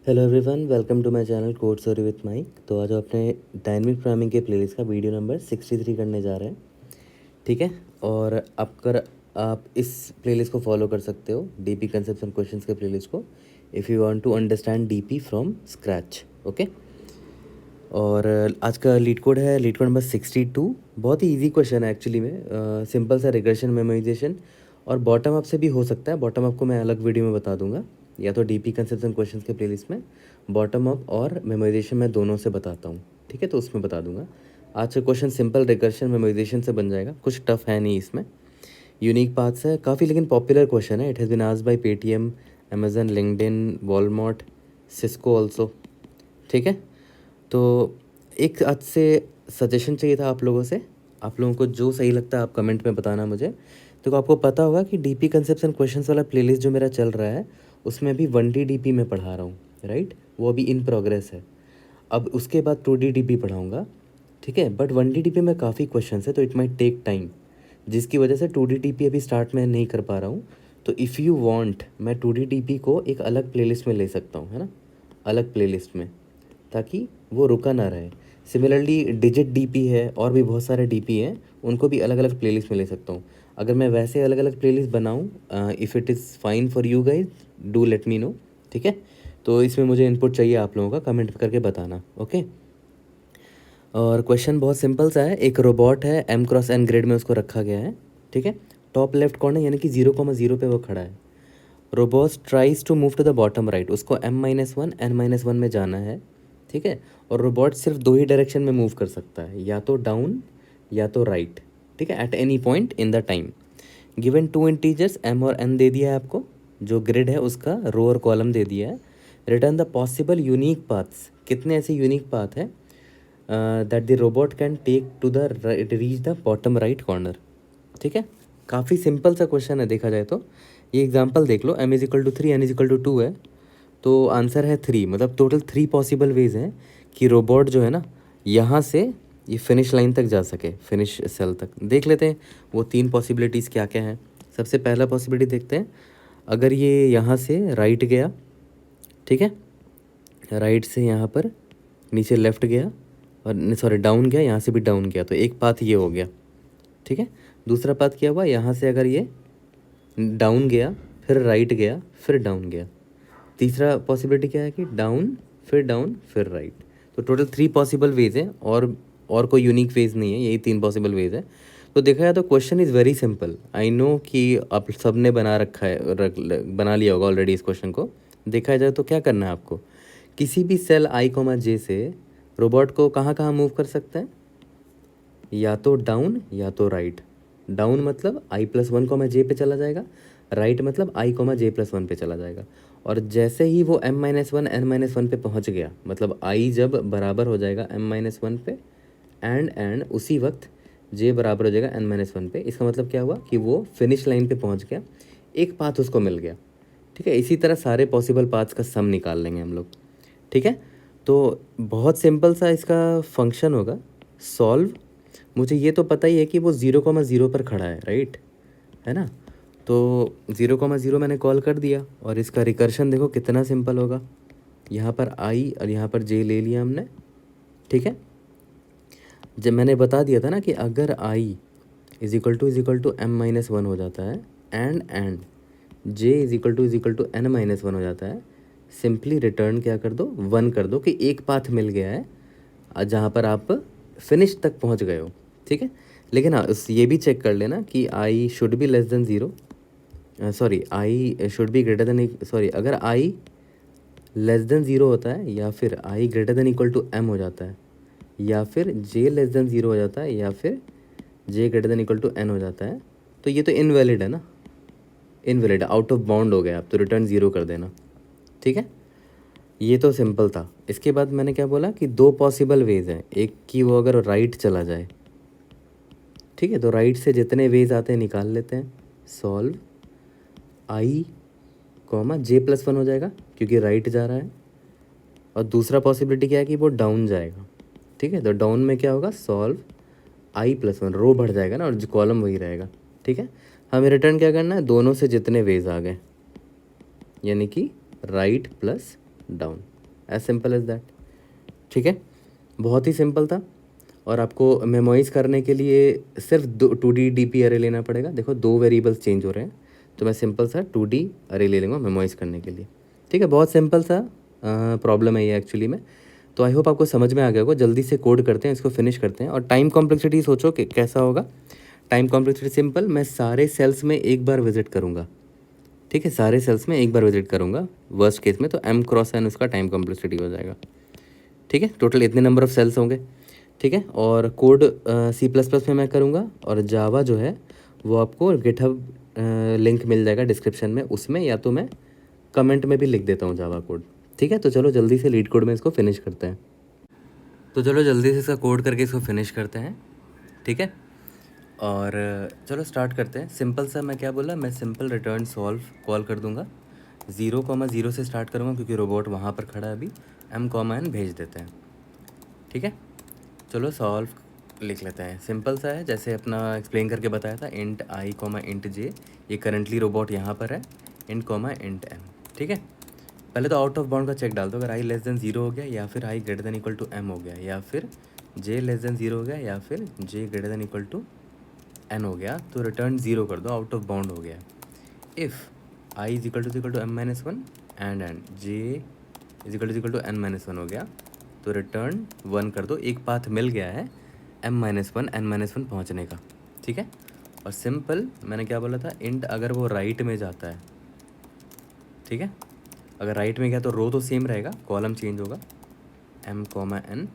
Hello everyone, welcome to my channel code sorry with Mike. तो आज अपने dynamic programming के प्लेलिस्ट का वीडियो नंबर 63 करने जा रहे हैं। ठीक है। और आप इस प्लेलिस्ट को फॉलो कर सकते हो, डीपी कंसेप्ट्स एंड क्वेश्चंस के प्लेलिस्ट को, if you want to understand DP from scratch. Okay. और आज का लीड कोड नंबर 62। बहुत ही इजी क्वेश्चन है एक्चुअली में, सिंपल सा रिग्रेशन मेमोराइजेशन और बॉटम अप से भी हो सकता है। बॉटम अप को मैं अलग वीडियो में बता दूंगा, या तो डीपी कंसेप्ट्स एंड क्वेश्चंस के प्लेलिस्ट में बॉटम अप और मेमोराइजेशन मैं दोनों से बताता हूँ। ठीक है, तो उसमें बता दूंगा। आज का क्वेश्चन सिंपल रिग्रेशन मेमोराइजेशन से बन जाएगा, कुछ टफ है नहीं इसमें। यूनिक पाथ्स है, काफ़ी लेकिन पॉपुलर क्वेश्चन है। It has been asked by Paytm, Amazon, LinkedIn, Walmart, Cisco also. ठीक है। तो एक आज से सजेशन चाहिए था आप लोगों से। आप लोगों को जो सही लगता है आप कमेंट में बताना मुझे। तो आपको पता होगा कि डीपी कंसेप्ट्स एंड क्वेश्चंस वाला प्लेलिस्ट जो मेरा चल रहा है उसमें अभी 1D डीपी में पढ़ा रहा हूँ, राइट। वो अभी इन प्रोग्रेस है। अब उसके बाद 2D डीपी पढ़ाऊँगा। ठीक है, बट 1D डीपी में काफ़ी क्वेश्चंस है तो इट माइट टेक टाइम, जिसकी वजह से 2D डीपी अभी स्टार्ट में नहीं कर पा रहा हूँ। तो इफ़ यू वांट मैं 2D डीपी को एक अलग प्लेलिस्ट में ले सकता हूँ, है ना, अलग प्लेलिस्ट में, ताकि वो रुका ना रहे। सिमिलरली डिजिट डीपी है और भी बहुत सारे डीपी हैं, उनको भी अलग अलग प्लेलिस्ट में ले सकता हूँ। अगर मैं वैसे अलग अलग प्लेलिस्ट बनाऊँ, if it is fine for you guys, do let me know. ठीक है, तो इसमें मुझे इनपुट चाहिए आप लोगों का, कमेंट करके बताना। ओके। और क्वेश्चन बहुत सिंपल सा है। एक रोबोट है, M×N ग्रिड में उसको रखा गया है। ठीक है, टॉप लेफ्ट कॉर्नर यानी कि 0,0 पे वो खड़ा है। Robot tries to move to the bottom right, उसको M-1 N-1 में जाना है। ठीक है, और रोबोट सिर्फ दो ही डायरेक्शन में मूव कर सकता है, या तो डाउन या तो राइट। ठीक है, at any point in the time. Given 2 integers M और N दे दिया है आपको, जो ग्रिड है उसका रो और कॉलम दे दिया है। Return the possible unique paths, कितने ऐसे यूनिक पाथ है that the robot can take to the reach the bottom right corner. ठीक है, काफ़ी सिंपल सा क्वेश्चन है देखा जाए तो। ये एग्जांपल देख लो, M=3 N=2 है, तो आंसर है 3। मतलब टोटल 3 पॉसिबल वेज हैं कि रोबोट जो है ना यहाँ से ये फिनिश लाइन तक जा सके, फिनिश सेल तक। देख लेते हैं वो 3 पॉसिबिलिटीज़ क्या क्या हैं। सबसे पहला पॉसिबिलिटी देखते हैं। अगर ये यहाँ से राइट गया, ठीक है, राइट से यहाँ पर नीचे लेफ़्ट गया, और सॉरी डाउन गया, यहाँ से भी डाउन गया, तो एक पाथ ये हो गया। ठीक है, दूसरा पाथ क्या हुआ, यहाँ से अगर ये डाउन गया, फिर राइट गया, फिर डाउन गया। तीसरा पॉसिबिलिटी क्या है कि डाउन फिर राइट। तो टोटल 3 पॉसिबल वेज हैं, और कोई यूनिक वेज नहीं है, यही 3 पॉसिबल वेज है। तो देखा जाए तो question is very simple. I know कि आप सब ने बना रखा है, बना लिया होगा ऑलरेडी इस क्वेश्चन को। देखा जाए तो क्या करना है आपको, किसी भी सेल I, J से रोबोट को कहाँ कहाँ मूव कर सकते हैं, या तो डाउन या तो राइट। डाउन मतलब I+1, J पे चला जाएगा, राइट मतलब I, J+1 पे चला जाएगा। और जैसे ही वो M-1 N-1 पे पहुंच गया, मतलब I जब बराबर हो जाएगा M-1 पे, एंड उसी वक्त J बराबर हो जाएगा N-1 पे, इसका मतलब क्या हुआ कि वो फिनिश लाइन पे पहुंच गया, एक पाथ उसको मिल गया। ठीक है, इसी तरह सारे पॉसिबल पाथ्स का सम निकाल लेंगे हम लोग। ठीक है, तो बहुत सिंपल सा इसका फंक्शन होगा, सॉल्व। मुझे ये तो पता ही है कि वो 0,0 पर खड़ा है, राइट, है ना। तो 0,0 मैंने कॉल कर दिया, और इसका रिकर्शन देखो कितना सिंपल होगा। यहाँ पर I और यहाँ पर J ले लिया हमने। ठीक है, जब मैंने बता दिया था ना कि अगर I== M-1 हो जाता है, एंड J== N-1 हो जाता है, सिंपली रिटर्न क्या कर दो, 1 कर दो कि एक पाथ मिल गया है जहाँ पर आप फिनिश तक पहुँच गए हो। ठीक है, लेकिन हाँ ये भी चेक कर लेना कि I should be less than 0, sorry I should be greater than, sorry अगर I लेस देन 0 होता है, या फिर I= M हो जाता है, या फिर J लेस देन 0 हो जाता है, या फिर J=N हो जाता है, तो ये तो इनवैलिड है ना, इनवैलिड, आउट ऑफ बाउंड हो गया, आप तो रिटर्न 0 कर देना। ठीक है, ये तो सिंपल था। इसके बाद मैंने क्या बोला कि 2 पॉसिबल वेज हैं, एक कि वो अगर राइट चला जाए। ठीक है, तो राइट से जितने वेज आते हैं निकाल लेते हैं। सॉल्व I, J+1 हो जाएगा क्योंकि राइट जा रहा है, और दूसरा पॉसिबिलिटी क्या है कि वो डाउन जाएगा। ठीक है, तो डाउन में क्या होगा, सॉल्व I+1, रो बढ़ जाएगा ना, और जो कॉलम वही रहेगा। ठीक है, हमें रिटर्न क्या करना है, दोनों से जितने वेज आ गए, यानी कि right plus down. As simple as that. ठीक है, बहुत ही सिंपल था। और आपको मेमोराइज़ करने के लिए सिर्फ 2D DP अरे लेना पड़ेगा। देखो 2 वेरिएबल्स चेंज हो रहे हैं, तो मैं सिंपल सा 2D अरे ले लूँगा मेमोराइज़ करने के लिए। ठीक है, बहुत सिंपल सा प्रॉब्लम है ये एक्चुअली में। तो आई होप आपको समझ में आ गया होगा। जल्दी से कोड करते हैं, इसको फिनिश करते हैं। और टाइम कॉम्प्लेक्सिटी सोचो कि कैसा होगा। टाइम कॉम्प्लेक्सिटी सिंपल, मैं सारे सेल्स में एक बार विजिट करूँगा। ठीक है, सारे सेल्स में एक बार विजिट करूँगा वर्स्ट केस में, तो m×n उसका टाइम कॉम्प्लेक्सिटी हो जाएगा। ठीक है, टोटल इतने नंबर ऑफ सेल्स होंगे। ठीक है, और कोड C++ में मैं करूँगा, और जावा जो है वो आपको गिटहब लिंक मिल जाएगा डिस्क्रिप्शन में उसमें, या तो मैं कमेंट में भी लिख देता हूँ जावा कोड। ठीक है, तो चलो जल्दी से लीड कोड में इसको फिनिश करते हैं। तो चलो जल्दी से इसका कोड करके इसको फिनिश करते हैं। ठीक है, और चलो स्टार्ट करते हैं। सिंपल सा मैं क्या बोला, मैं सिंपल रिटर्न सॉल्व कॉल कर दूंगा। 0,0 से स्टार्ट करूँगा क्योंकि रोबोट वहाँ पर खड़ा है अभी। m,n भेज देते हैं। ठीक है, चलो सॉल्व लिख लेते हैं। सिंपल सा है, जैसे अपना एक्सप्लेन करके बताया था, int i, int j। ये करंटली रोबोट यहाँ पर है, int, int m। ठीक है, पहले तो आउट ऑफ बाउंड का चेक डाल दो। अगर i लेस देन 0 हो गया, या फिर i greater than equal to m हो गया, या फिर j लेस देन 0 हो गया, या फिर j greater than equal to n हो गया, तो रिटर्न 0 कर दो, आउट ऑफ बाउंड हो गया। If i is equal to m-1 and j is equal to n-1 हो गया, तो रिटर्न 1 कर दो। एक पाथ मिल गया है m-1 n-1 पहुंचने का। ठीक है, और सिंपल मैंने क्या बोला था, इंट अगर वो राइट में जाता है, ठीक है, अगर राइट में गया तो रो तो सेम रहेगा, कॉलम चेंज होगा m,n।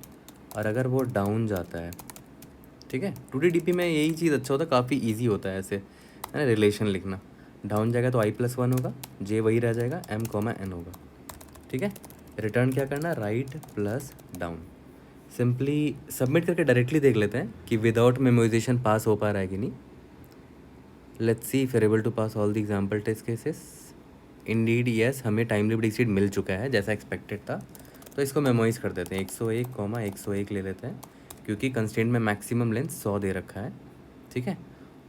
और अगर वो डाउन जाता है, ठीक है, 2D DP में यही चीज़ अच्छा होता है, काफ़ी इजी होता है ऐसे, है ना, रिलेशन लिखना। डाउन जाएगा तो i+1 होगा, j वही रह जाएगा, m,n होगा। ठीक है, रिटर्न क्या करना, right plus down. Simply submit करके डायरेक्टली देख लेते हैं कि विदाउट मेमोराइजेशन पास हो पा रहा है कि नहीं। Let's see if able to pass all the example test cases. Indeed yes, हमें टाइम लिमिट एक्सीड मिल चुका है जैसा एक्सपेक्टेड था। तो इसको मेमोराइज कर देते हैं, 101,101 ले लेते हैं, क्योंकि कंस्ट्रेंट में मैक्सिमम लेंथ 100 दे रखा है। ठीक है,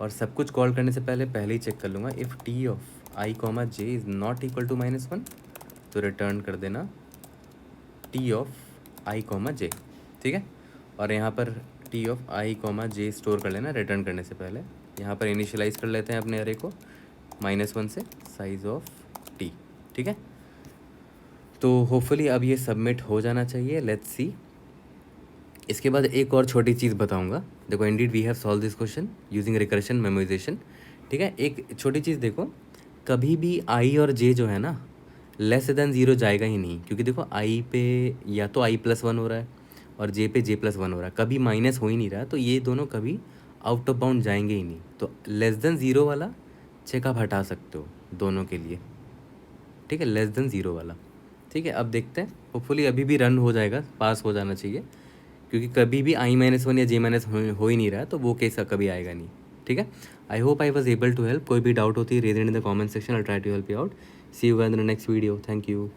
और सब कुछ कॉल करने से पहले ही चेक कर लूँगा, if T of i, j is not equal to -1, तो रिटर्न कर देना टी ऑफ i, j। ठीक है, और यहाँ पर T of i, j store कर लेना रिटर्न करने से पहले। यहाँ पर इनिशियलाइज़ कर लेते हैं अपने अरे को -1 से, साइज ऑफ t। ठीक है, तो होपफुली अब ये सबमिट हो जाना चाहिए। Let's see. इसके बाद एक और छोटी चीज़ बताऊंगा। देखो, indeed we have solve this question using recursion memorisation. ठीक है, एक छोटी चीज़ देखो, कभी भी i और j जो है ना, लेस देन 0 जाएगा ही नहीं, क्योंकि देखो i पे या तो i+1 हो रहा है और j पे j+1 हो रहा है, कभी माइनस हो ही नहीं रहा, तो ये दोनों कभी आउट ऑफ बाउंड जाएंगे ही नहीं। तो लेस देन 0 वाला चेक आप हटा सकते हो दोनों के लिए। ठीक है, लेस देन 0 वाला। ठीक है, अब देखते हैं, होपफुली अभी भी रन हो जाएगा, पास हो जाना चाहिए, क्योंकि कभी भी i-1 या j- हो ही नहीं रहा है, तो वो केस कभी आएगा नहीं। ठीक है, I hope I was able to help. कोई भी डाउट होती है raise in the comment section, I try to help you out. See you guys in the next video. Thank you.